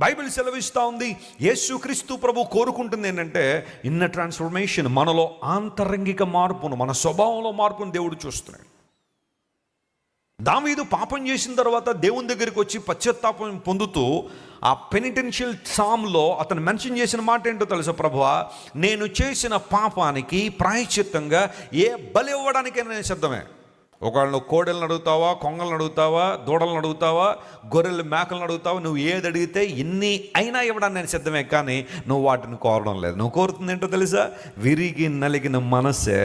Bible సెలవిస్తూ ఉంది, యేసుక్రీస్తు ప్రభు కోరుకుంటుంది ఏంటంటే ఇన్నర్ ట్రాన్స్ఫర్మేషన్, మనలో ఆంతరంగిక మార్పును, మన స్వభావంలో మార్పును దేవుడు చూస్తున్నాడు. దావీదు పాపం చేసిన తర్వాత దేవుని దగ్గరికి వచ్చి పశ్చాత్తాపం పొందుతూ ఆ పెనిటెన్షియల్ సామ్లో అతను మెన్షన్ చేసిన మాట ఏంటో తెలుసా? ప్రభువా, నేను చేసిన పాపానికి ప్రాయశ్చిత్తంగా ఏ బలి ఇవ్వడానికైనా నేను సిద్ధమే. ఒకవేళ నువ్వు కోడెలను అడుగుతావా, కొంగలను అడుగుతావా, దూడలను అడుగుతావా, గొర్రెలు మేకలను అడుగుతావా, నువ్వు ఏది అడిగితే ఇన్ని అయినా ఇవ్వడానికి నేను సిద్ధమే. కానీ నువ్వు వాటిని కోరడం లేదు. నువ్వు కోరుతుంది ఏంటో తెలుసా? విరిగి నలిగిన మనసే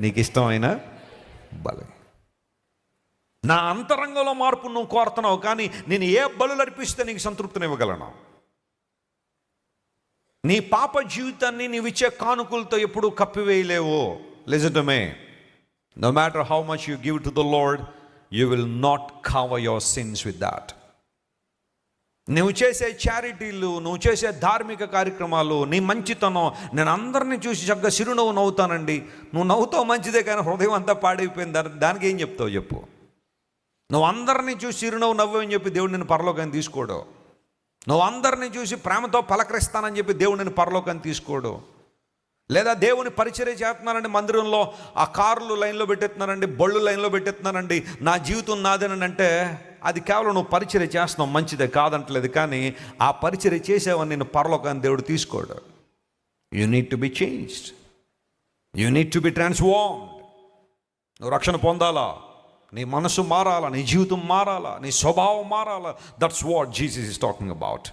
నీకు ఇష్టమైన బలి. నా అంతరంగంలో మార్పు నువ్వు కోరుతున్నావు, కానీ నేను ఏ బలులు అర్పిస్తే నీకు సంతృప్తినివ్వగలను? నీ పాప జీవితాన్ని నీవిచ్చే కానుకలతో ఎప్పుడూ కప్పివేయలేవు. Listen. No matter how much you give to the Lord, you will not cover your sins with that. నువ్వు చేసే చారిటీలు, నువ్వు చేసే ధార్మిక కార్యక్రమాలు, నీ మంచితనం, నేను అందరినీ చూసి చక్కగా చిరునవ్వు నవ్వుతానండి. నువ్వు నవ్వుతావు మంచిదే, కానీ హృదయం అంతా పాడైపోయింది. దానికి ఏం చెప్తావు చెప్పు? నువ్వు అందరినీ చూసి చిరునవ్వు నవ్వని చెప్పి దేవుడు నిన్ను పరలోకాన్ని తీసుకోడు. నువ్వు అందరినీ చూసి ప్రేమతో పలకరిస్తానని చెప్పి దేవుడు నిన్ను పరలోకాన్ని తీసుకోడు. లేదా దేవుని పరిచర్య చేస్తున్నారండి, మందిరంలో ఆ కార్లు లైన్లో పెట్టేస్తున్నారండి, బళ్ళు లైన్లో పెట్టేస్తున్నారండి, నా జీవితం నాదేనని అంటే అది కేవలం నువ్వు పరిచర్య చేస్తున్నావు, మంచిదే, కాదంటలేదు. కానీ ఆ పరిచర్య చేసేవని నేను పరలోకాన్ని దేవుడు తీసుకోడు. You need to be changed, you need to be transformed. నువ్వు రక్షణ పొందాలా, నీ మనసు మారాలా, నీ జీవితం మారాలా, నీ స్వభావం మారాలా. That's what Jesus is talking about.